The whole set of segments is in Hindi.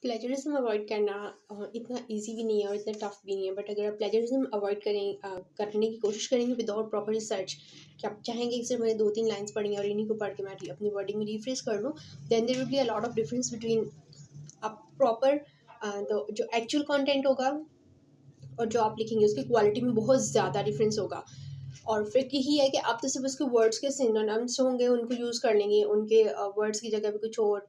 प्लेजरिज्म अवॉइड करना इतना इजी भी नहीं है और इतना टफ भी नहीं है, बट अगर आप प्लेजरिज्म अवॉइड करने की कोशिश करेंगे विदाउट प्रॉपर रिसर्च, कि आप चाहेंगे कि सिर्फ मैंने 2-3 लाइंस पढ़ी हैं और इन्हीं को पढ़ के मैं अपनी वर्डिंग में रिफ्रेश कर लूँ, then there will be a lot of difference between आप प्रॉपर जो एक्चुअल कंटेंट होगा और जो आप लिखेंगे उसकी क्वालिटी में बहुत ज़्यादा डिफरेंस होगा। और फिर यही है कि आप तो सिर्फ उसके वर्ड्स के सिनोनिम्स होंगे उनको यूज़ कर लेंगे, उनके वर्ड्स की जगह पे कुछ और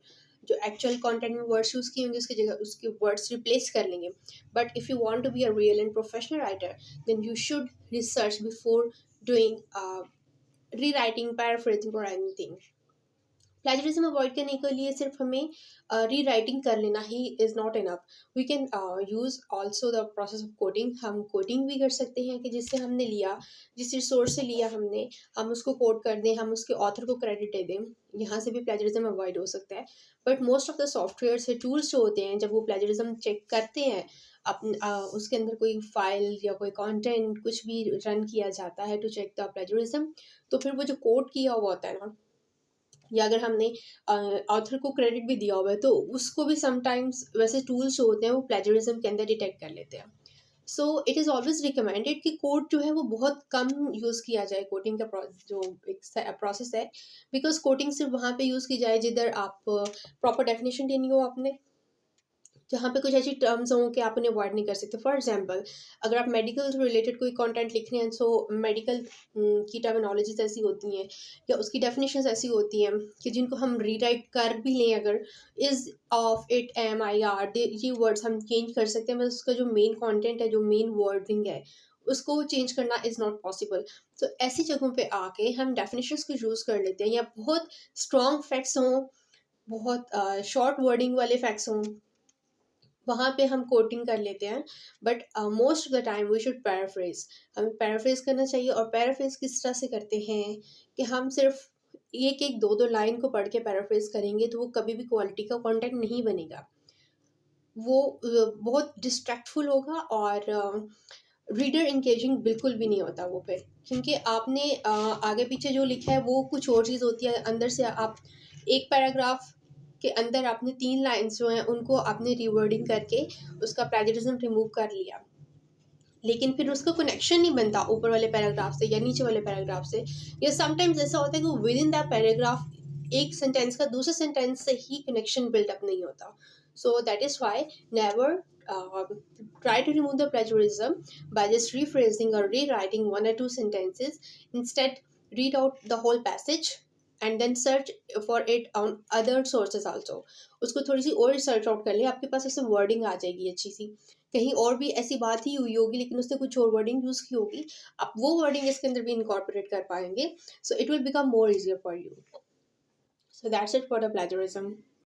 जो एक्चुअल कंटेंट में वर्ड्स यूज़ किए होंगे उसकी जगह उसके वर्ड्स रिप्लेस कर लेंगे। But if you want to be a real and professional writer, then you should research before doing rewriting, paraphrasing और एनीथिंग। प्लेजरिज्म अवॉइड करने के लिए सिर्फ हमें री राइटिंग कर लेना ही is not enough. We can use also the process of coding. हम कोडिंग भी कर सकते हैं कि जिससे हमने लिया, जिस रिसोर्स से लिया हमने, हम उसको कोड कर दें, हम उसके ऑथर को क्रेडिट दे दें। यहाँ से भी प्लेजरिज्म अवॉइड हो सकता है। But most of the software से टूल्स जो होते हैं, जब वो प्लेजरिज्म चेक करते हैं उसके अंदर कोई फाइल या कोई कंटेंट कुछ भी रन किया जाता है टू चेक द प्लेजरिज्म, तो फिर वो जो कोड किया हुआ होता है ना, या अगर हमने ऑथर को क्रेडिट भी दिया हुआ है तो उसको भी समटाइम्स वैसे टूल्स जो होते हैं वो प्लेजरिज्म के अंदर डिटेक्ट कर लेते हैं। So it is always recommended कि कोड जो है वो बहुत कम यूज़ किया जाए, कोडिंग का जो एक प्रोसेस है, बिकॉज कोडिंग सिर्फ वहाँ पे यूज़ की जाए जिधर आप प्रॉपर डेफिनेशन देनी हो आपने, जहाँ पे कुछ ऐसी टर्म्स हों कि आप उन्हें अवॉइड नहीं कर सकते। फॉर एग्जांपल, अगर आप मेडिकल से रिलेटेड कोई कंटेंट लिख रहे हैं, सो मेडिकल की टर्मिनोलॉजीज ऐसी होती हैं या उसकी डेफिनेशंस ऐसी होती हैं कि जिनको हम रीराइट कर भी लें, अगर is, off, it, M, I, R, ये वर्ड्स हम चेंज कर सकते हैं, बस उसका जो मेन कॉन्टेंट है, जो मेन वर्डिंग है, उसको चेंज करना इज़ नॉट पॉसिबल। तो ऐसी जगहों पे आके हम डेफिनेशंस को यूज़ कर लेते हैं, या बहुत स्ट्रॉन्ग फैक्ट्स हों, बहुत शॉर्ट वर्डिंग वाले फैक्ट्स हों, वहाँ पे हम कोटिंग कर लेते हैं। But most of the time we should paraphrase. हमें पैराफ्रेज करना चाहिए, और पैराफ्रेज किस तरह से करते हैं कि हम सिर्फ एक एक दो दो लाइन को पढ़ के पैराफ्रेज करेंगे तो वो कभी भी क्वालिटी का कंटेंट नहीं बनेगा। वो बहुत डिस्ट्रैक्टफुल होगा, और रीडर इंगेजिंग बिल्कुल भी नहीं होता वो फिर, क्योंकि आपने आगे पीछे जो लिखा है वो कुछ और चीज़ होती है, अंदर से आप एक पैराग्राफ के अंदर आपने 3 लाइन्स जो हैं उनको आपने रिवर्डिंग करके उसका प्लेजरिज्म रिमूव कर लिया, लेकिन फिर उसका कनेक्शन नहीं बनता ऊपर वाले पैराग्राफ से या नीचे वाले पैराग्राफ से, या समटाइम्स ऐसा होता है कि विद इन दैट पैराग्राफ एक सेंटेंस का दूसरे सेंटेंस से ही कनेक्शन बिल्डअप नहीं होता। So that is why never try to remove the plagiarism by just rephrasing or rewriting 1 or 2 sentences. Instead, read out the whole passage and then search for it on other sources also. उसको थोड़ी सी और रिसर्च आउट कर ले, आपके पास ऐसे वर्डिंग आ जाएगी अच्छी सी, कहीं और भी ऐसी बात ही हुई होगी लेकिन उसने कुछ और वर्डिंग यूज़ की होगी, आप वो वर्डिंग इसके अंदर भी इनकॉर्पोरेट कर पाएंगे, so it will become more easier for you. So that's it for the plagiarism.